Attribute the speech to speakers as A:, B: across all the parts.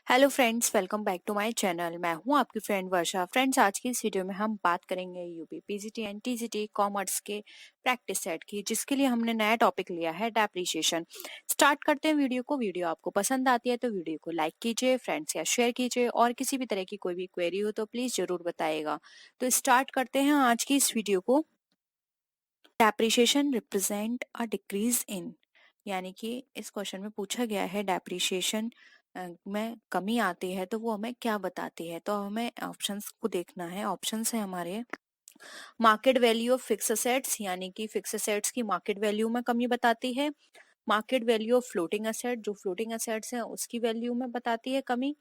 A: Hello friends, welcome back to my channel. मैं हूं आपकी फ्रेंड वर्षा। फ्रेंड्स, आज की इस वीडियो में हम बात करेंगे UP PGT and TGT commerce के प्रैक्टिस सेट की, जिसके लिए हमने नया टॉपिक लिया है डेप्रिसिएशन। स्टार्ट करते हैं वीडियो को। वीडियो आपको पसंद आती है तो वीडियो को लाइक कीजिए, फ्रेंड्स या शेयर कीजिए, और किसी भी तरह की कोई भी क्वेरी हो तो प्लीज जरूर बताइएगा। तो स्टार्ट करते हैं आज की इस वीडियो को। Depreciation represent a decrease in, यानी कि इस क्वेश्चन में पूछा गया है डेप्रिसिएशन में कमी आती है तो वो हमें क्या बताती है। तो हमें ऑप्शंस को देखना है। ऑप्शंस है हमारे market value of fix assets, यानी कि फिक्स असेट्स की मार्केट वैल्यू में कमी बताती है। Market value of floating asset, जो फ्लोटिंग असेट्स हैं उसकी वैल्यू में बताती है कमी।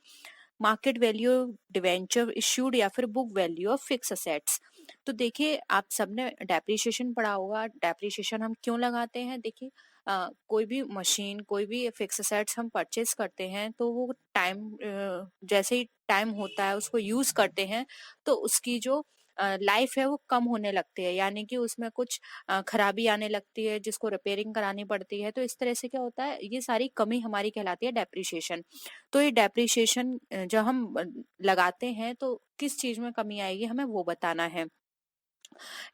A: मार्केट वैल्यू डिवेंचर इश्यूड, या फिर book value of fix assets. तो देखिए, आप सबने डेप्रिसिएशन पढ़ा होगा। डेप्रिसिएशन हम क्यों लगाते हैं? देखिए, कोई भी मशीन, कोई भी फिक्स असेट्स हम परचेज करते हैं तो वो टाइम, जैसे ही टाइम होता है उसको यूज करते हैं तो उसकी जो लाइफ है वो कम होने लगती है, यानी कि उसमें कुछ खराबी आने लगती है जिसको रिपेयरिंग करानी पड़ती है। तो इस तरह से क्या होता है, ये सारी कमी हमारी कहलाती है डेप्रिसिएशन। तो ये डेप्रिसिएशन जब हम लगाते हैं तो किस चीज में कमी आएगी हमें वो बताना है।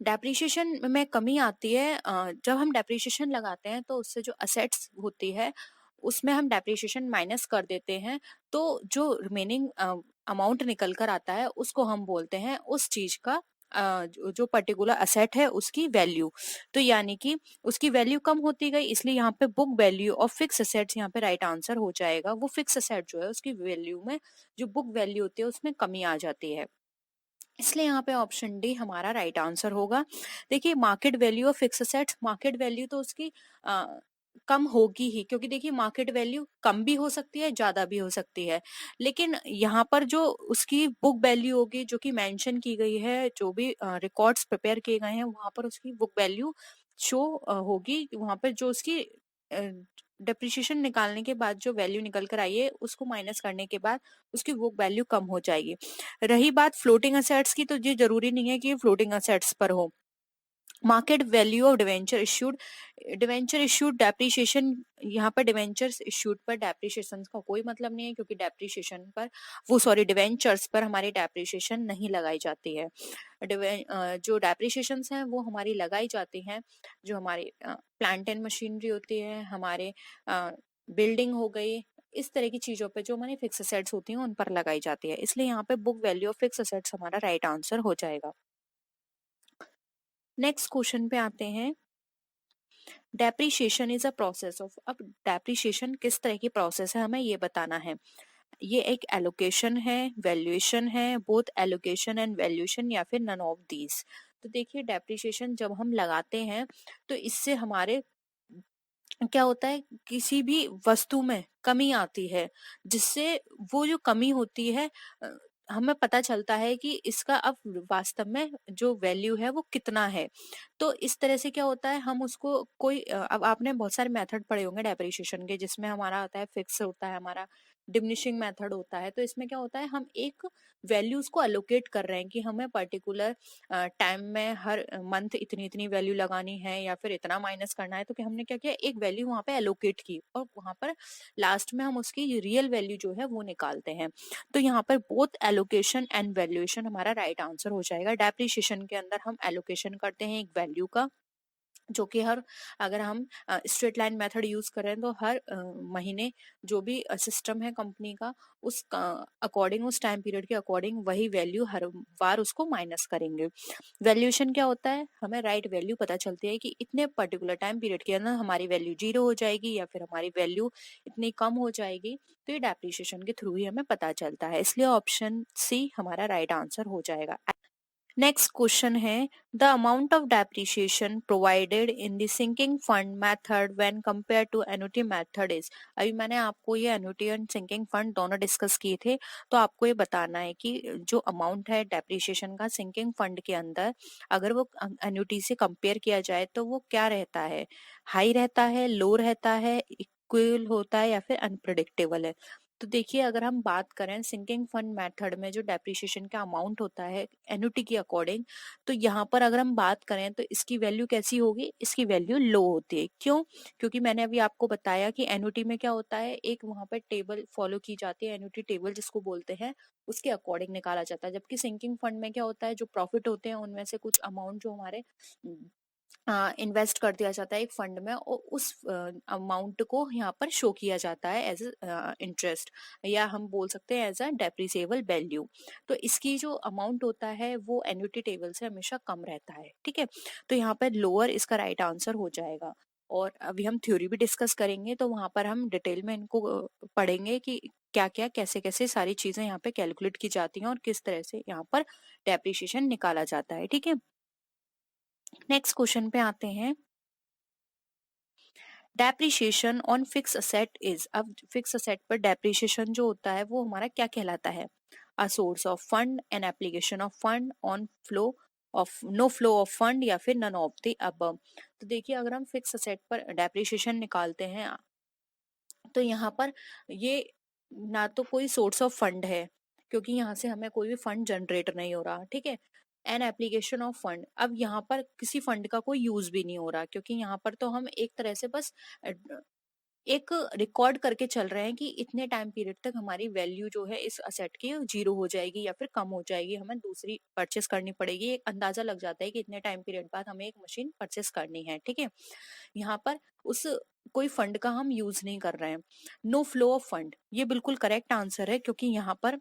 A: डेप्रिसिएशन में कमी आती है जब हम डेप्रिसिएशन लगाते हैं तो उससे जो असेट्स होती है उसमें हम डेप्रिसिएशन माइनस कर देते हैं। तो जो रिमेनिंग अमाउंट निकल कर आता है उसको हम बोलते हैं उस चीज का जो पर्टिकुलर असेट है उसकी वैल्यू। तो यानी कि उसकी वैल्यू कम होती गई, इसलिए यहाँ पे book value of fix assets यहाँ पे राइट आंसर हो जाएगा। वो फिक्स असेट जो है उसकी वैल्यू में जो बुक वैल्यू होती है उसमें कमी आ जाती है, इसलिए यहाँ पे ऑप्शन डी हमारा राइट आंसर होगा। देखिए, market value of fix assets, market value तो उसकी कम होगी ही, क्योंकि देखिए मार्केट वैल्यू कम भी हो सकती है, ज्यादा भी हो सकती है। लेकिन यहाँ पर जो उसकी बुक वैल्यू होगी, जो कि मेंशन की गई है, जो भी रिकॉर्ड्स प्रिपेयर किए गए हैं वहां पर उसकी बुक वैल्यू शो होगी। वहां पर जो उसकी डिप्रिसिएशन निकालने के बाद जो वैल्यू निकल कर आई है उसको माइनस करने के बाद उसकी बुक वैल्यू कम हो जाएगी। रही बात फ्लोटिंग असेट्स की, तो ये जरूरी नहीं है कि फ्लोटिंग असेट्स पर हो। Market value of debenture issued, debenture issued depreciation, यहाँ पर डिवेंचर्स इश्यूड पर डेप्रिसिएशन का कोई मतलब नहीं है, क्योंकि डेप्रिसिएशन पर वो सॉरी डिवेंचर्स पर हमारी डेप्रिसिएशन नहीं लगाई जाती है। जो डेप्रिसिएशन हैं वो हमारी लगाई जाती हैं जो हमारी प्लांट एंड मशीनरी होती है, हमारे बिल्डिंग हो गई, इस तरह की चीजों पे जो हमारी फिक्स असेट्स होती हैं उन पर लगाई जाती है। इसलिए यहाँ पे book value of fix assets हमारा राइट आंसर हो जाएगा। नेक्स्ट क्वेश्चन पे आते हैं। Depreciation is a process of, अब डेप्रिसिएशन किस तरह की प्रोसेस है हमें ये बताना है। ये एक एलोकेशन है, वैल्यूएशन है, बोथ एलोकेशन एंड वैल्यूएशन, या फिर नन ऑफ दीज। तो देखिए, डेप्रिसिएशन जब हम लगाते हैं तो इससे हमारे क्या होता है, किसी भी वस्तु में कमी आती है, जिससे वो जो कमी होती है अ, हमें पता चलता है कि इसका अब वास्तव में जो वैल्यू है वो कितना है। तो इस तरह से क्या होता है, हम उसको कोई अब आपने बहुत सारे मेथड पढ़े होंगे डेप्रिसिएशन के, जिसमें हमारा आता है फिक्स होता है, हमारा डिमिनिशिंग मेथड होता है। तो इसमें क्या होता है, हम एक वैल्यूज को अलोकेट कर रहे हैं कि हमें पर्टिकुलर टाइम में हर मंथ इतनी इतनी वैल्यू लगानी है या फिर इतना माइनस करना है। तो कि हमने क्या किया, एक वैल्यू वहां पे एलोकेट की और वहां पर लास्ट में हम उसकी रियल वैल्यू जो है वो निकालते हैं। तो यहाँ पर बोथ एलोकेशन एंड वैल्यूएशन हमारा राइट आंसर हो जाएगा। डेप्रिसिएशन के अंदर हम एलोकेशन करते हैं एक वैल्यू का, जो कि हर, अगर हम स्ट्रेट लाइन मेथड यूज करें तो हर महीने जो भी सिस्टम है कंपनी का उस अकॉर्डिंग, उस टाइम पीरियड के अकॉर्डिंग वही वैल्यू हर बार उसको माइनस करेंगे। वैल्यूएशन क्या होता है, हमें राइट वैल्यू पता चलती है कि इतने पर्टिकुलर टाइम पीरियड के अंदर हमारी वैल्यू 0 हो जाएगी या फिर हमारी वैल्यू इतनी कम हो जाएगी। तो ये डेप्रिसिएशन के थ्रू ही हमें पता चलता है, इसलिए ऑप्शन सी हमारा राइट आंसर हो जाएगा। नेक्स्ट क्वेश्चन है, the amount of depreciation provided in the sinking fund method when compare to annuity method is. अभी मैंने आपको ये एन्युटी एंड सिंकिंग फंड दोनों डिस्कस किए थे, तो आपको ये बताना है कि जो अमाउंट है डेप्रिसिएशन का सिंकिंग फंड के अंदर, अगर वो एन्युटी से कंपेयर किया जाए तो वो क्या रहता है, हाई रहता है, लो रहता है, इक्वल होता है, या फिर अनप्रिडिक्टेबल है। तो देखिए अगर हम बात करें सिंकिंग फंड मेथड में जो डेप्रिसिएशन का अमाउंट होता है एन्युटी के अकॉर्डिंग, तो यहाँ पर अगर हम बात करें तो इसकी वैल्यू कैसी होगी, इसकी वैल्यू लो होती है। क्यों? क्योंकि मैंने अभी आपको बताया कि एन्युटी में क्या होता है, एक वहां पर टेबल फॉलो की जाती है, एन्युटी टेबल जिसको बोलते हैं, उसके अकॉर्डिंग निकाला जाता है। जबकि सिंकिंग फंड में क्या होता है, जो प्रॉफिट होते हैं उनमें से कुछ अमाउंट जो हमारे इन्वेस्ट कर दिया जाता है एक फंड में, और उस अमाउंट को यहाँ पर शो किया जाता है एज इंटरेस्ट, या हम बोल सकते हैं एज अ डेप्रिसिएबल वैल्यू। तो इसकी जो अमाउंट होता है वो एन्युटी टेबल से हमेशा कम रहता है। ठीक है, तो यहाँ पर लोअर इसका राइट आंसर हो जाएगा। और अभी हम थ्योरी भी डिस्कस करेंगे, तो वहां पर हम डिटेल में इनको पढ़ेंगे कि क्या क्या कैसे कैसे सारी चीजें यहाँ पे कैलकुलेट की जाती हैं और किस तरह से यहाँ पर डेप्रिसिएशन निकाला जाता है। ठीक है, नेक्स्ट क्वेश्चन पे आते हैं। Depreciation on fix asset is, अब फिक्स असेट पर डेप्रिसिएशन जो होता है वो हमारा क्या कहलाता है? A source of fund, an application of fund, on flow of, no flow of fund, या फिर नन ऑफ द अबव। तो देखिए अगर हम फिक्स असेट पर डेप्रिसिएशन निकालते हैं, तो यहाँ पर ये ना तो कोई सोर्स ऑफ फंड है, क्योंकि यहाँ से हमें कोई भी फंड जनरेट नहीं हो रहा। ठीक है, एन एप्लीकेशन ऑफ फंड, अब यहाँ पर किसी फंड का कोई यूज भी नहीं हो रहा, क्योंकि यहाँ पर तो हम एक तरह से बस एक रिकॉर्ड करके चल रहे हैं कि इतने टाइम पीरियड तक हमारी वैल्यू जो है इस असेट की जीरो हो जाएगी या फिर कम हो जाएगी, हमें दूसरी परचेस करनी पड़ेगी। एक अंदाजा लग जाता है कि इतने टाइम पीरियड बाद हमें एक मशीन परचेस करनी है। ठीक है, यहाँ पर उस कोई फंड का हम यूज नहीं कर रहे हैं। नो फ्लो ऑफ फंड, ये बिल्कुल करेक्ट आंसर है, क्योंकि यहाँ पर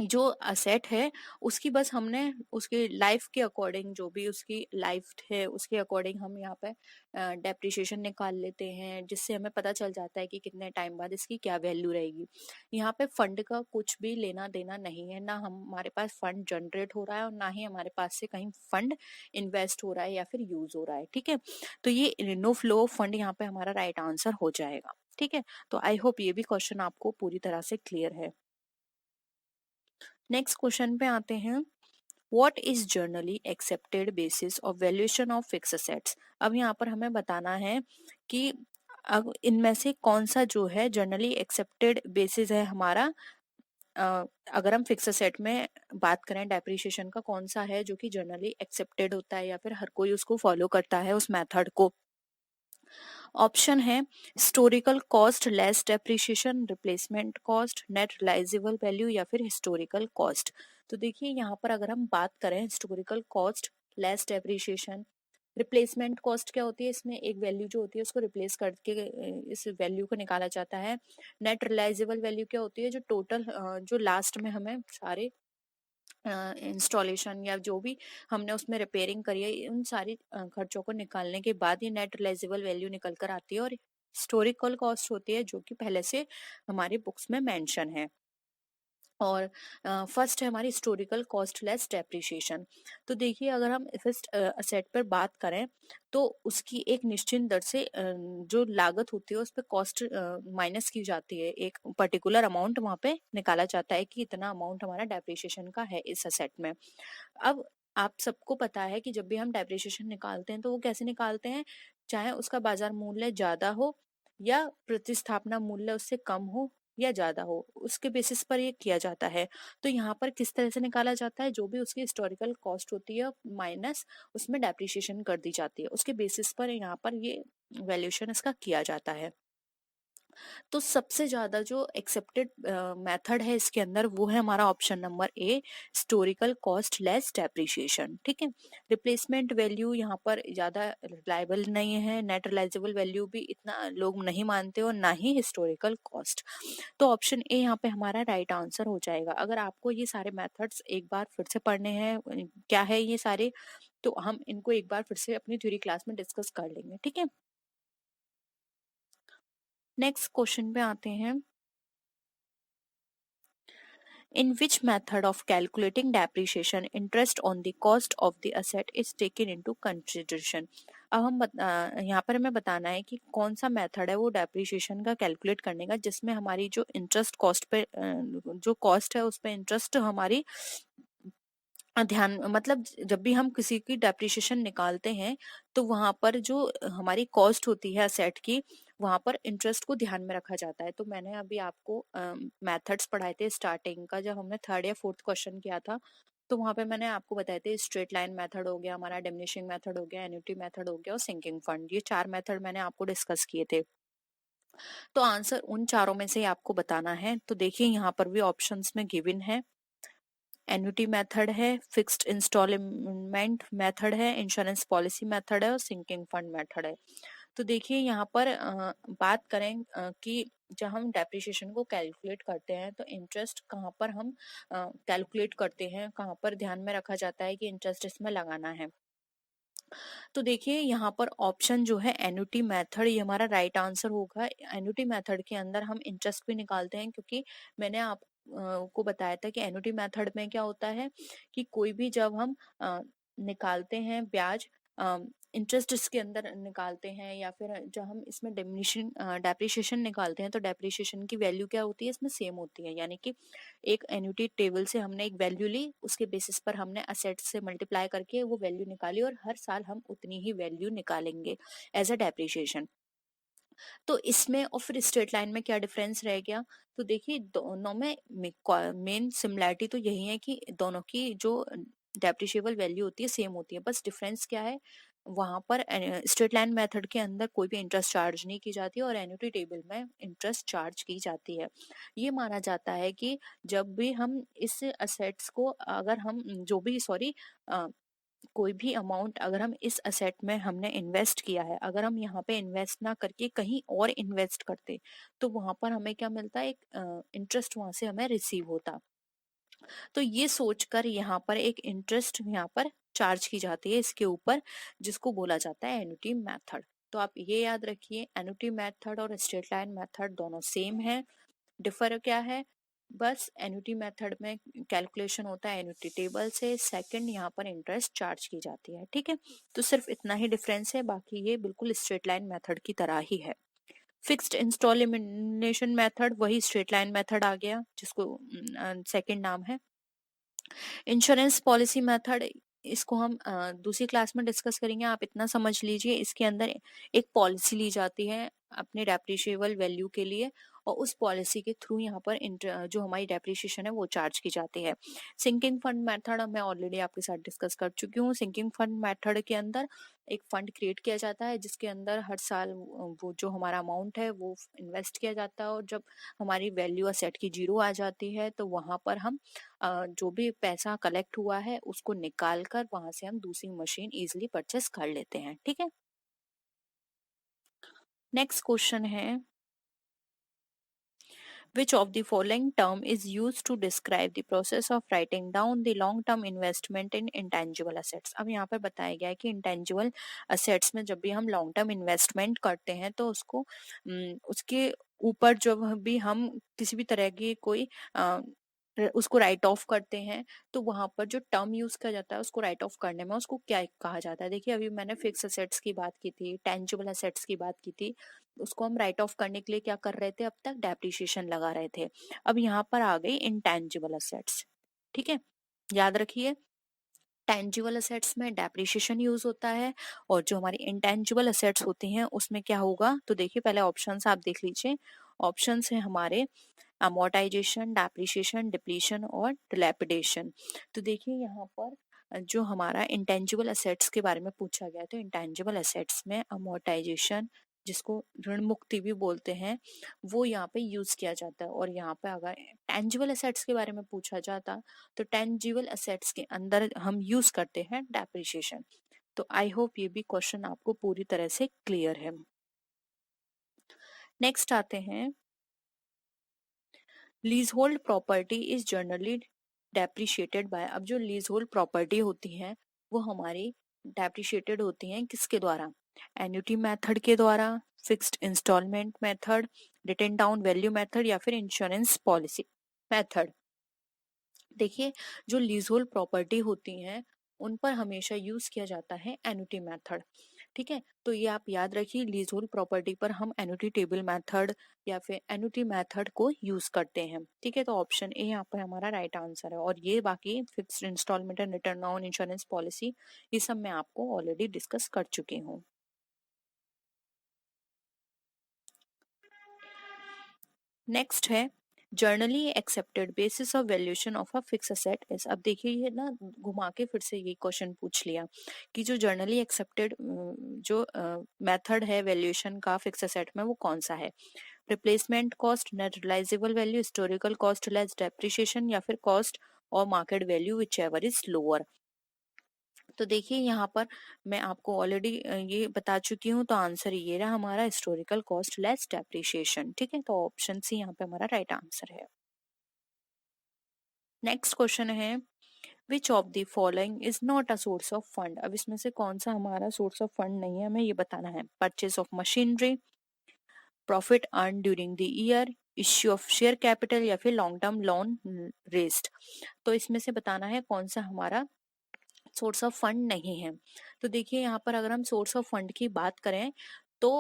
A: जो असेट है उसकी बस हमने उसकी लाइफ के अकॉर्डिंग, जो भी उसकी लाइफ है उसके अकॉर्डिंग हम यहाँ पे डेप्रिसिएशन निकाल लेते हैं, जिससे हमें पता चल जाता है कि कितने टाइम बाद इसकी क्या वैल्यू रहेगी। यहाँ पे फंड का कुछ भी लेना देना नहीं है, ना हमारे पास फंड जनरेट हो रहा है और ना ही हमारे पास से कहीं फंड इन्वेस्ट हो रहा है या फिर यूज हो रहा है। ठीक है, तो ये नो फ्लो ऑफ फंड यहाँ पे हमारा राइट आंसर हो जाएगा। ठीक है, तो आई होप ये भी क्वेश्चन आपको पूरी तरह से क्लियर है। नेक्स्ट क्वेश्चन पे आते हैं। What is generally accepted basis of valuation of fix assets. अब यहाँ पर हमें बताना है कि अब इनमें से कौन सा जो है जनरली एक्सेप्टेड बेसिस है हमारा। अगर हम फिक्स असेट में बात करें डेप्रिसिएशन का, कौन सा है जो कि जनरली एक्सेप्टेड होता है या फिर हर कोई उसको फॉलो करता है उस मेथड को। ऑप्शन है historical cost less depreciation, replacement cost, net realisable value, या फिर हिस्टोरिकल कॉस्ट। तो देखिए यहाँ पर अगर हम बात करें historical cost less depreciation, replacement cost क्या होती है, इसमें एक वैल्यू जो होती है उसको रिप्लेस करके इस वैल्यू को निकाला जाता है। नेट रिलाइजेबल वैल्यू क्या होती है, जो टोटल जो लास्ट में हमें सारे इंस्टॉलेशन या जो भी हमने उसमें रिपेयरिंग करी है उन सारी खर्चों को निकालने के बाद ये नेट रिलाइजेबल वैल्यू निकल कर आती है। और हिस्टोरिकल कॉस्ट होती है जो कि पहले से हमारी बुक्स में मेंशन है। और फर्स्ट है हमारी हिस्टोरिकल कॉस्ट लेस डेप्रिसिएशन। तो देखिए अगर हम फिक्स्ड असेट पर बात करें तो उसकी एक निश्चित दर से जो लागत होती है उस पर कॉस्ट माइनस की जाती है, एक पर्टिकुलर अमाउंट वहां पे निकाला जाता है कि इतना अमाउंट हमारा डेप्रिसिएशन का है इस असेट में। अब आप सबको पता है कि जब भी हम डेप्रिसिएशन निकालते हैं तो वो कैसे निकालते हैं, चाहे उसका बाजार मूल्य ज्यादा हो या प्रतिस्थापना मूल्य उससे कम हो या ज्यादा हो, उसके बेसिस पर ये किया जाता है। तो यहाँ पर किस तरह से निकाला जाता है, जो भी उसकी हिस्टोरिकल कॉस्ट होती है माइनस उसमें डेप्रिसिएशन कर दी जाती है, उसके बेसिस पर यहाँ पर ये वैल्यूएशन इसका किया जाता है। तो सबसे ज्यादा जो एक्सेप्टेड मेथड है इसके अंदर वो है हमारा option number A, historical cost less depreciation. ठीक है, रिप्लेसमेंट वैल्यू यहाँ पर ज्यादा रिलायबल नहीं है, नेट रिलाइजेबल वैल्यू भी इतना लोग नहीं मानते और ना ही हिस्टोरिकल कॉस्ट। तो ऑप्शन ए यहाँ पे हमारा राइट आंसर हो जाएगा। अगर आपको ये सारे मेथड्स एक बार फिर से पढ़ने हैं क्या है ये सारे, तो हम इनको एक बार फिर से अपनी थ्योरी क्लास में डिस्कस कर लेंगे। ठीक है, नेक्स्ट क्वेश्चन पे आते हैं। In which method of calculating depreciation, interest on the cost of the asset is taken into consideration। अब यहाँ पर हमें बताना है कि कौन सा मेथड है वो डेप्रिसिएशन का कैलकुलेट करने का, जिसमें हमारी जो इंटरेस्ट कॉस्ट पे जो कॉस्ट है उस पे इंटरेस्ट हमारी ध्यान, मतलब जब भी हम किसी की डेप्रिसिएशन निकालते हैं तो वहां पर जो हमारी कॉस्ट होती है असेट की वहां पर इंटरेस्ट को ध्यान में रखा जाता है। तो मैंने अभी आपको मेथड्स पढ़ाए थे स्टार्टिंग का, जब हमने थर्ड या फोर्थ क्वेश्चन किया था, तो वहां पे मैंने आपको बताए थे स्ट्रेट लाइन मेथड हो गया, हमारा डिमिनिशिंग मेथड हो गया, एन्युटी मेथड हो गया और सिंकिंग फंड, ये 4 मेथड मैंने आपको डिस्कस किए थे। तो आंसर उन चारों में से ही आपको बताना है। तो देखिए यहाँ पर भी ऑप्शंस में गिवन है, एन्युटी मेथड है, फिक्स्ड इंस्टॉलमेंट मेथड है, इंश्योरेंस पॉलिसी मेथड है और सिंकिंग फंड मेथड है। तो देखिए यहाँ पर बात करें कि जब हम डेप्रिसिएशन को कैलकुलेट करते हैं तो इंटरेस्ट कहाँ पर हम कैलकुलेट करते हैं, कहाँ पर ध्यान में रखा जाता है कि इंटरेस्ट इसमें लगाना है। तो देखिए यहाँ पर ऑप्शन जो है एन्युटी मेथड, ये हमारा राइट आंसर होगा। एन्युटी मेथड के अंदर हम इंटरेस्ट भी निकालते हैं, क्योंकि मैंने आप को बताया था कि एन्युटी मेथड में क्या होता है कि कोई भी जब हम निकालते हैं ब्याज, इंटरेस्ट इसके अंदर निकालते हैं, या फिर जब हम इसमें डिमिनिशिंग डेप्रिसिएशन निकालते हैं तो डेप्रिसिएशन की वैल्यू क्या होती है इसमें सेम होती है। यानी कि एक एन्युटी टेबल से हमने एक वैल्यू ली, उसके बेसिस पर हमने असेट से मल्टीप्लाई करके वो वैल्यू निकाली, और हर साल हम उतनी ही वैल्यू निकालेंगे एज अ डेप्रिसिएशन। तो इसमें और फिर स्ट्रेट लाइन में क्या डिफरेंस रह गया? तो देखिए दोनों में मेन सिमिलैरिटी तो यही है कि दोनों की जो डेप्रिशिएबल वैल्यू होती है सेम होती है, बस डिफरेंस क्या है, वहां पर स्ट्रेट लाइन मेथड के अंदर कोई भी इंटरेस्ट चार्ज नहीं की जाती है और एन्युटी टेबल में इंटरेस्ट चार्ज की जाती है। ये माना जाता है कि जब भी हम इस असेट्स को, अगर हम जो भी सॉरी कोई भी अमाउंट अगर हम इस असेट में हमने इन्वेस्ट किया है, अगर हम यहाँ पे इन्वेस्ट ना करके कहीं और इन्वेस्ट करते, तो वहां पर हमें क्या मिलता है, एक इंटरेस्ट वहां से हमें रिसीव होता। तो ये सोचकर यहाँ पर एक इंटरेस्ट यहाँ पर चार्ज की जाती है इसके ऊपर, जिसको बोला जाता है एन्युटी मेथड। तो आप ये याद रखिए, एन्युटी मेथड और स्ट्रेट लाइन मेथड दोनों सेम है। डिफर क्या है, बस एन्युटी मेथड में कैलकुलेशन होता है एन्युटी टेबल से, सेकंड यहाँ पर इंटरेस्ट चार्ज की जाती है। ठीक है, तो सिर्फ इतना ही डिफरेंस है, बाकी ये बिल्कुल स्ट्रेट लाइन मेथड की तरह ही है। फिक्स्ड इंस्टॉलेशन मेथड वही स्ट्रेट लाइन मेथड आ गया, जिसको सेकंड नाम है। इंश्योरेंस पॉलिसी मेथड, इसको हम दूसरी क्लास में डिस्कस करेंगे, आप इतना समझ लीजिए इसके अंदर एक पॉलिसी ली जाती है अपने डेप्रिशिएबल वैल्यू के लिए, और उस पॉलिसी के थ्रू यहाँ पर जो हमारी डेप्रिशिएशन है वो चार्ज की जाती है। सिंकिंग फंड मेथड मैं ऑलरेडी आपके साथ डिस्कस कर चुकी हूँ। सिंकिंग फंड मेथड के अंदर एक फंड क्रिएट किया जाता है, जिसके अंदर हर साल वो जो हमारा अमाउंट है वो इन्वेस्ट किया जाता है, और जब हमारी वैल्यू असेट की जीरो आ जाती है तो वहां पर हम जो भी पैसा कलेक्ट हुआ है उसको निकाल कर वहां से हम दूसरी मशीन इजिली परचेस कर लेते हैं। ठीक है, नेक्स्ट क्वेश्चन है, which of the following term is used to describe the process of writing down the long term investment in intangible assets? अब यहाँ पर बताया गया है कि intangible assets में जब भी हम लॉन्ग टर्म इन्वेस्टमेंट करते हैं तो उसको उसके ऊपर जब भी हम किसी भी तरह की कोई उसको राइट ऑफ करते हैं, तो वहां पर जो टर्म यूज किया जाता है उसको राइट ऑफ करने में उसको क्या कहा जाता है? देखिए अभी मैंने फिक्स असेट्स की बात की थी, टेंजिबल असेट्स की बात की थी, उसको हम राइट ऑफ करने के लिए क्या कर रहे थे, अब तक डेप्रिसिएशन लगा रहे थे। अब यहाँ पर आ गई इंटेंजिबल असेट्स। ठीक है, याद रखिए टेंजिबल असेट्स में डेप्रिसिएशन यूज होता है, और जो हमारी इंटेंजिबल असेट्स होती हैं उसमें क्या होगा? तो देखिए पहले ऑप्शंस आप देख लीजिए। ऑप्शंस है हमारे अमोर्टाइजेशन, डेप्रिसिएशन, डिप्लीशन और डिलैपिडेशन। तो देखिए यहाँ पर जो हमारा इंटेंजिबल असेट्स के बारे में पूछा गया है, तो इंटेंजिबल असेट्स में अमोर्टाइजेशन, जिसको ऋण मुक्ति भी बोलते हैं, वो यहाँ पे यूज किया जाता है। और यहाँ पे अगर टेंजिबल असेट्स के बारे में पूछा जाता तो टेंजिबल असेट्स के अंदर हम यूज करते हैं डेप्रिसिएशन। तो आई होप ये भी क्वेश्चन आपको पूरी तरह से क्लियर है। नेक्स्ट आते हैं, lease hold property is generally depreciated by. अब जो लीज होल्ड प्रॉपर्टी होती है वो हमारी डेप्रिशिएटेड होती हैं किसके द्वारा? एन्युटी मेथड के द्वारा, fixed installment method, written down value method या फिर इंश्योरेंस पॉलिसी मेथड। देखिए जो लीज होल्ड प्रॉपर्टी होती हैं उन पर हमेशा यूज किया जाता है एन्युटी मेथड। ठीक है, तो ये आप याद रखिए, लीज होल्ड प्रॉपर्टी पर हम एन्युटी टेबल मेथड या फिर एन्युटी मेथड को यूज करते हैं। ठीक है, तो ऑप्शन ए यहाँ पर हमारा राइट आंसर है। और ये बाकी fixed installment and return on insurance policy, ये सब मैं आपको ऑलरेडी डिस्कस कर चुकी हूँ। नेक्स्ट है generally accepted basis of valuation of a fix asset is. अब देखिए ये ना घुमा के फिर से ये क्वेश्चन पूछ लिया कि जो जर्नली एक्सेप्टेड जो मेथड है वैल्यूएशन का फिक्स असेट में वो कौन सा है। Replacement cost, net realisable value, historical cost less depreciation, या फिर कॉस्ट और market value whichever is lower. तो देखिए यहाँ पर मैं आपको ऑलरेडी ये बता चुकी हूँ, तो आंसर ये रहा हमारा हिस्टोरिकल कॉस्ट लेस डेप्रिसिएशन। ठीक है, तो ऑप्शन सी यहाँ पे हमारा राइट आंसर है। नेक्स्ट क्वेश्चन है which of the following is not a source of fund. अब इसमें से कौन सा हमारा सोर्स ऑफ फंड नहीं है, हमें ये बताना है। Purchase of machinery, profit earn during the year, issue of share capital, या फिर लॉन्ग टर्म लोन रेस्ड। तो इसमें से बताना है कौन सा हमारा सोर्स ऑफ फंड नहीं है। तो देखिए यहाँ पर अगर हम सोर्स ऑफ फंड की बात करें तो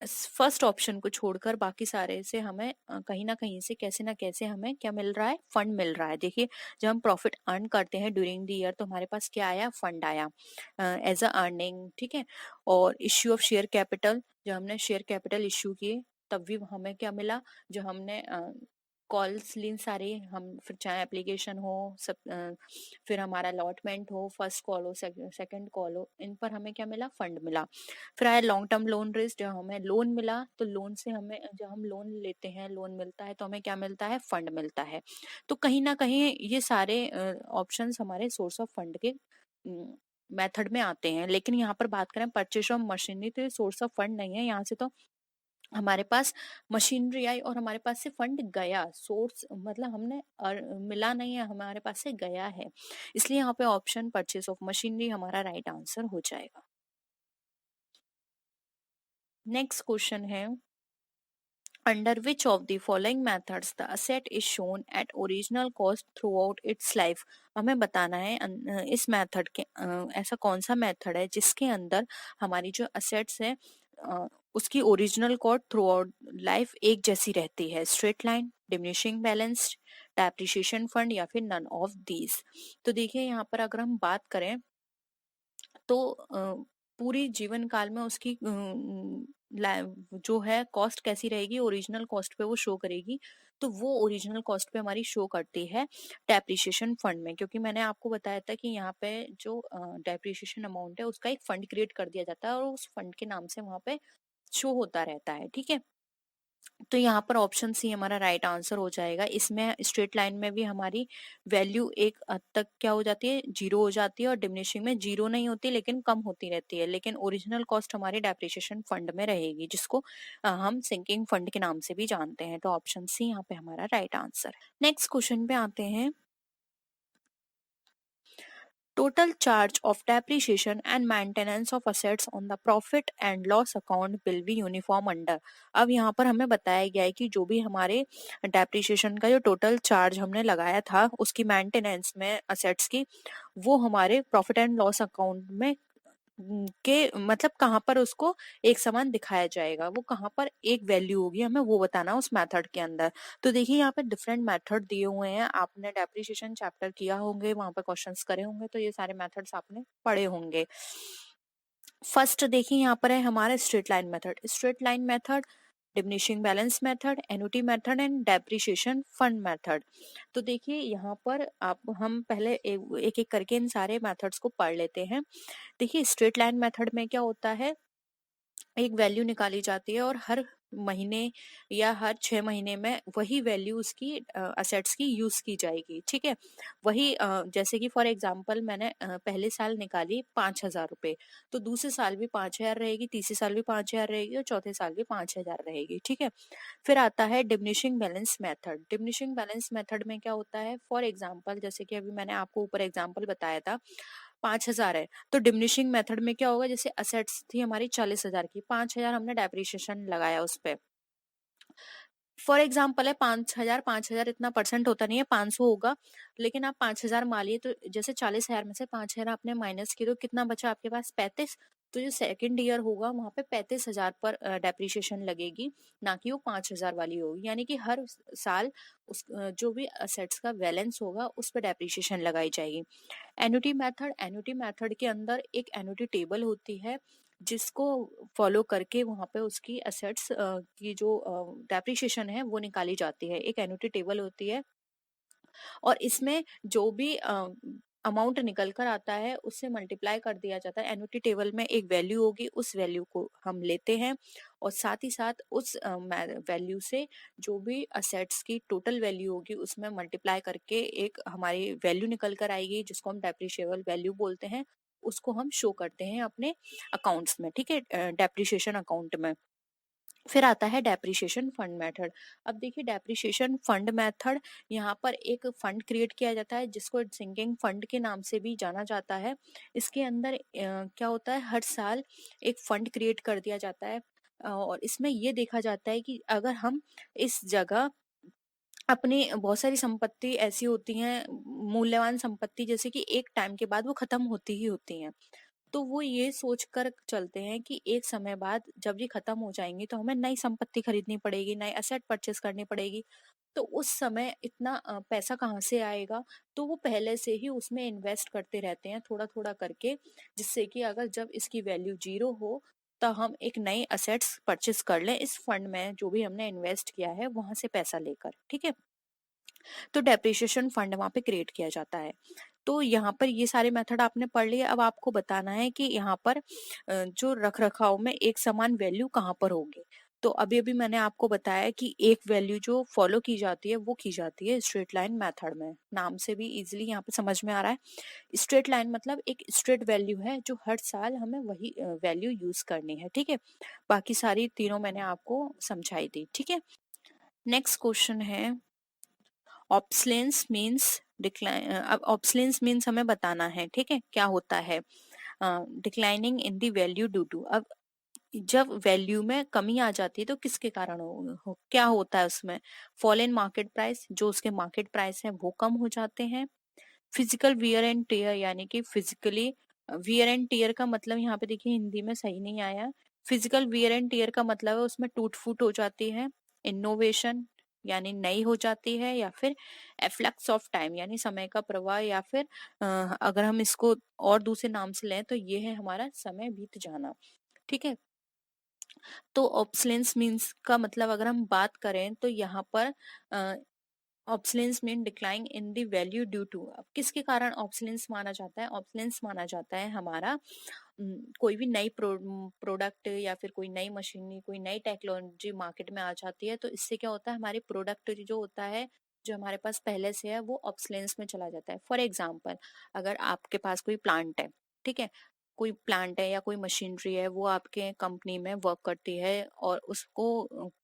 A: फर्स्ट ऑप्शन को छोड़कर बाकी सारे से हमें कहीं ना कहीं से कैसे ना कैसे हमें क्या मिल रहा है, फंड मिल रहा है। देखिए जब हम प्रॉफिट अर्न करते हैं ड्यूरिंग द ईयर तो हमारे पास क्या आया, फंड आया एज अ अर्निंग। ठीक है, और इश्यू ऑफ शेयर कैपिटल, जब हमने शेयर कैपिटल इश्यू किए तब भी हमें क्या मिला, जो हमने कॉल्स लीन सारे हम, फिर चाहे एप्लीकेशन हो सब फिर हमारा अलॉटमेंट हो, फर्स्ट कॉल हो सेकंड कॉल हो, इन पर हमें क्या मिला, फंड मिला। फिर आया लॉन्ग टर्म लोन रिस्क, जब हमें लोन मिला तो लोन से हमें, जब हम लोन लेते हैं लोन मिलता है तो हमें क्या मिलता है, फंड मिलता है। तो कहीं ना कहीं ये सारे ऑप्शंस हमारे सोर्स ऑफ फंड के मेथड में आते हैं। लेकिन यहाँ पर बात करें परचेज ऑफ मशीनरी तो ये सोर्स ऑफ फंड नहीं है। यहाँ से तो हमारे पास मशीनरी आई और हमारे पास से फंड गया, सोर्स मतलब हमने मिला नहीं है, हमारे पास से गया है। इसलिए यहाँ पे ऑप्शन परचेज ऑफ मशीनरी हमारा राइट आंसर हो जाएगा। नेक्स्ट क्वेश्चन है under which of the following methods the asset is shown at original cost throughout its life। हमें बताना है इस मेथड के ऐसा कौन सा मेथड है जिसके अंदर हमारी जो असेट्स है उसकी original cost through out life एक जैसी रहती है। Straight line, diminishing balance, depreciation fund, या फिर नन ऑफ दीज। तो देखिए यहाँ पर अगर हम बात करें तो पूरी जीवन काल में उसकी जो है कॉस्ट कैसी रहेगी, ओरिजिनल कॉस्ट पे वो शो करेगी। तो वो ओरिजिनल कॉस्ट पे हमारी शो करती है डेप्रिसिएशन फंड में, क्योंकि मैंने आपको बताया था कि यहाँ पे जो डेप्रिसिएशन अमाउंट है उसका एक फंड क्रिएट कर दिया जाता है और उस फंड के नाम से वहां पे शो होता रहता है। ठीक है, तो यहाँ पर ऑप्शन सी हमारा राइट आंसर हो जाएगा। इसमें स्ट्रेट लाइन में भी हमारी वैल्यू एक हद तक क्या हो जाती है, जीरो हो जाती है, और डिमिनिशिंग में जीरो नहीं होती लेकिन कम होती रहती है। लेकिन ओरिजिनल कॉस्ट हमारी डेप्रिसिएशन फंड में रहेगी, जिसको हम सिंकिंग फंड के नाम से भी जानते हैं। तो ऑप्शन सी यहाँ पे हमारा राइट आंसर। नेक्स्ट क्वेश्चन पे आते हैं। Total charge of depreciation and maintenance of assets on the profit and loss account will be uniform under। अब यहाँ पर हमें बताया गया है कि जो भी हमारे डेप्रिसिएशन का जो टोटल चार्ज हमने लगाया था उसकी मेंटेनेंस में असेट्स की, वो हमारे प्रॉफिट एंड लॉस अकाउंट में के मतलब कहाँ पर उसको एक समान दिखाया जाएगा, वो कहाँ पर एक वैल्यू होगी हमें वो बताना उस मेथड के अंदर। तो देखिए यहाँ पे डिफरेंट मेथड दिए हुए हैं, आपने डेप्रिसिएशन चैप्टर किया होंगे, वहां पे क्वेश्चंस करे होंगे, तो ये सारे मेथड्स आपने पढ़े होंगे। फर्स्ट देखिए यहाँ पर है हमारा straight line method. Straight line method, diminishing balance method, annuity method and depreciation fund method. तो देखिए यहाँ पर आप हम पहले एक एक करके इन सारे मेथड्स को पढ़ लेते हैं। देखिए स्ट्रेट लाइन मेथड में क्या होता है, एक वैल्यू निकाली जाती है और हर महीने या हर 6 महीने में वही वैल्यू उसकी असेट्स की यूज की जाएगी। ठीक है, वही जैसे कि फॉर एग्जांपल मैंने पहले साल निकाली 5,000 रुपए, तो दूसरे साल भी 5,000 रहेगी, तीसरे साल भी 5,000 रहेगी और चौथे साल भी 5,000 रहेगी। ठीक है, फिर आता है diminishing balance method. Diminishing balance method में क्या होता है, फॉर एग्जांपल जैसे कि अभी मैंने आपको ऊपर एग्जांपल बताया था 5,000 है, तो डिमिनिशिंग मेथड में क्या होगा, जैसे असेट्स थी हमारी 40,000 की, 5,000 हमने डेप्रिसिएशन लगाया उस पे। फॉर एग्जाम्पल है 5,000, 5,000 इतना परसेंट होता नहीं है, 500 होगा, लेकिन आप 5,000 मानिए तो जैसे 40,000 में से 5,000 आपने माइनस किए तो कितना बचा आपके पास, 35। तो जो सेकंड ईयर होगा वहां पे 35,000 पर डेप्रिसिएशन लगेगी, ना कि वो 5,000 वाली होगी। यानी कि हर साल उस जो भी असेट्स का बैलेंस होगा उस पर डेप्रिसिएशन लगाई जाएगी। एन्युटी मेथड, एन्युटी मेथड के अंदर एक एन्युटी टेबल होती है जिसको फॉलो करके वहां पे उसकी असेट्स की जो डेप्रिसिएशन है वो निकाली जाती है। एक एन्युटी टेबल होती है और इसमें जो भी अमाउंट निकल कर आता है उससे मल्टीप्लाई कर दिया जाता है। एन्युटी टेबल में एक वैल्यू होगी, उस वैल्यू को हम लेते हैं और साथ ही साथ उस वैल्यू से जो भी असेट्स की टोटल वैल्यू होगी उसमें मल्टीप्लाई करके एक हमारी वैल्यू निकल कर आएगी जिसको हम डेप्रिशिएबल वैल्यू बोलते हैं। उसको हम शो करते हैं अपने अकाउंट्स में, ठीक है, डेप्रिशिएशन अकाउंट में। फिर आता है डेप्रिशिएशन फंड मेथड। अब देखिए डेप्रिशिएशन फंड मेथड, यहाँ पर एक फंड क्रिएट किया जाता है जिसको सिंकिंग फंड के नाम से भी जाना जाता है। इसके अंदर क्या होता है, हर साल एक फंड क्रिएट कर दिया जाता है और इसमें ये देखा जाता है कि अगर हम इस जगह अपनी बहुत सारी संपत्ति ऐसी होती हैं, मूल्यवान संपत्ति, जैसे कि एक टाइम के बाद वो खत्म होती ही होती हैं, तो वो ये सोच कर चलते हैं कि एक समय बाद जब ये खत्म हो जाएंगी तो हमें नई संपत्ति खरीदनी पड़ेगी, नई एसेट परचेस करनी पड़ेगी। तो उस समय इतना पैसा कहाँ से आएगा, तो वो पहले से ही उसमें इन्वेस्ट करते रहते हैं थोड़ा थोड़ा करके, जिससे कि अगर जब इसकी वैल्यू जीरो हो तो हम एक नई असेट्स परचेस कर लें इस फंड में जो भी हमने इन्वेस्ट किया है वहां से पैसा लेकर, ठीक है। तो डेप्रिसिएशन फंड वहां पे क्रिएट किया जाता है। तो यहाँ पर ये सारे मेथड आपने पढ़ लिए। अब आपको बताना है कि यहाँ पर जो रख रखाव में एक समान वैल्यू कहाँ पर होगी। तो अभी अभी मैंने आपको बताया कि एक वैल्यू जो फॉलो की जाती है वो की जाती है स्ट्रेट लाइन मेथड में। नाम से भी इजीली यहाँ पे समझ में आ रहा है। स्ट्रेट लाइन मतलब एक स्ट्रेट वैल्यू है जो हर साल हमें वही वैल्यू यूज करनी है, ठीक है। बाकी सारी तीनों मैंने आपको समझाई दी, ठीक है। नेक्स्ट क्वेश्चन है ऑब्सलेंस मीन्स डिक्लाइन। अब ऑब्सलेंस मीन्स हमें बताना है, ठीक है, क्या होता है। Declining in the value due to. अब जब वैल्यू में कमी आ जाती है तो किसके कारण क्या होता है उसमें। फॉल इन मार्केट प्राइस, जो उसके मार्केट प्राइस है वो कम हो जाते हैं। फिजिकल वियर एंड टेयर, यानी कि फिजिकली वियर एंड टेयर का मतलब यहाँ पे देखिए हिंदी में सही नहीं आया। फिजिकल वियर एंड टेयर का मतलब है उसमें टूट फूट हो जाती है। इनोवेशन यानी नई हो जाती है, या फिर एफ्लक्स ऑफ टाइम यानी समय का प्रवाह, या फिर अगर हम इसको और दूसरे नाम से लें तो ये है हमारा समय बीत जाना, ठीक है। तो ऑब्सलेंस मीन्स का मतलब अगर हम बात करें तो यहाँ पर obsolescence mean decline in the value due to. अब किसके कारण ऑब्सलेंस माना जाता है। ऑब्सलेंस माना जाता है हमारा कोई भी नई प्रोडक्ट या फिर कोई नई मशीनरी, कोई नई टेक्नोलॉजी मार्केट में आ जाती है तो इससे क्या होता है, हमारे प्रोडक्ट जो होता है जो हमारे पास पहले से है वो ऑब्सलेंस में चला जाता है। फॉर एग्जाम्पल, अगर आपके पास कोई प्लांट है, ठीक है, कोई प्लांट है या कोई मशीनरी है वो आपके कंपनी में वर्क करती है और उसको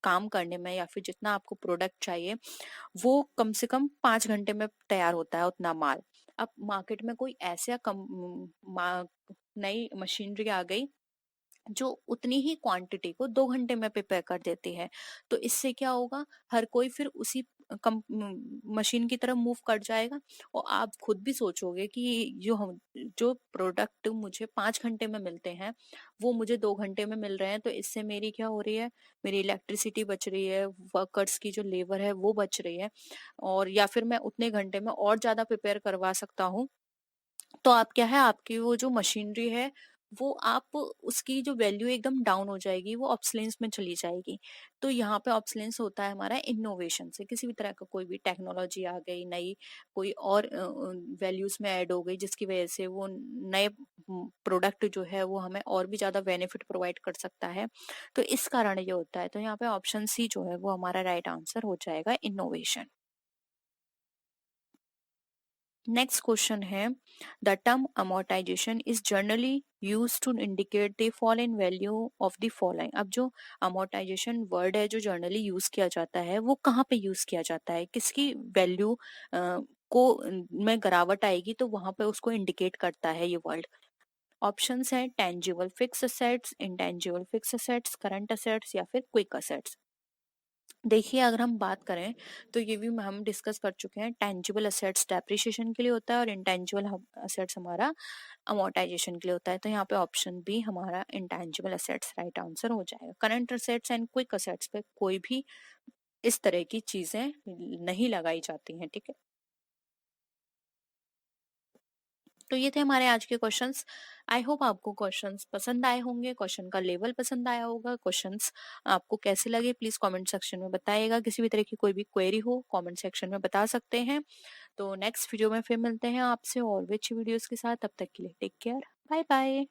A: काम करने में या फिर जितना आपको प्रोडक्ट चाहिए वो कम से कम 5 घंटे में तैयार होता है उतना माल। अब मार्केट में कोई ऐसा नई मशीनरी आ गई जो उतनी ही क्वांटिटी को 2 घंटे में प्रिपेयर कर देती है, तो इससे क्या होगा, हर कोई फिर उसी कम मशीन की तरफ मूव कर जाएगा। और आप खुद भी सोचोगे कि जो प्रोडक्ट मुझे 5 घंटे में मिलते हैं वो मुझे 2 घंटे में मिल रहे हैं, तो इससे मेरी क्या हो रही है, मेरी इलेक्ट्रिसिटी बच रही है, वर्कर्स की जो लेबर है वो बच रही है, और या फिर मैं उतने घंटे में और ज्यादा प्रिपेयर करवा सकता हूँ। तो आप क्या है, आपकी वो जो मशीनरी है वो आप उसकी जो वैल्यू एकदम डाउन हो जाएगी, वो ऑब्सलेंस में चली जाएगी। तो यहाँ पे ऑब्सलेंस होता है हमारा इनोवेशन से, किसी भी तरह का कोई भी टेक्नोलॉजी आ गई नई, कोई और वैल्यूज में ऐड हो गई जिसकी वजह से वो नए प्रोडक्ट जो है वो हमें और भी ज्यादा बेनिफिट प्रोवाइड कर सकता है। तो इस कारण ये होता है। तो यहाँ पे ऑप्शन सी जो है वो हमारा राइट आंसर हो जाएगा, इनोवेशन। नेक्स्ट क्वेश्चन है the term amortization is generally use to indicate the fall in value of the following. अब जो amortization वर्ड है जो जनरली यूज किया जाता है वो कहाँ पे यूज किया जाता है, किसकी वैल्यू को में गिरावट आएगी तो वहां पे उसको इंडिकेट करता है ये वर्ड। ऑप्शंस है tangible fixed assets, intangible fix assets, current assets, या फिर क्विक असेट्स। देखिए अगर हम बात करें तो ये भी हम डिस्कस कर चुके हैं, टेंजिबल असेट्स डेप्रिसिएशन के लिए होता है और इंटेंजिबल असेट्स हमारा अमोर्टाइजेशन के लिए होता है। तो यहाँ पे ऑप्शन बी हमारा इंटेंजिबल असेट्स राइट आंसर हो जाएगा। Current assets and quick assets पे कोई भी इस तरह की चीजें नहीं लगाई जाती हैं, ठीक है। तो ये थे हमारे आज के क्वेश्चंस। आई होप आपको क्वेश्चंस पसंद आए होंगे, क्वेश्चन का लेवल पसंद आया होगा। क्वेश्चंस आपको कैसे लगे प्लीज कमेंट सेक्शन में बताइएगा। किसी भी तरह की कोई भी क्वेरी हो कमेंट सेक्शन में बता सकते हैं। तो नेक्स्ट वीडियो में फिर मिलते हैं आपसे और भी अच्छी वीडियोस के साथ। तब तक के लिए टेक केयर, बाय बाय।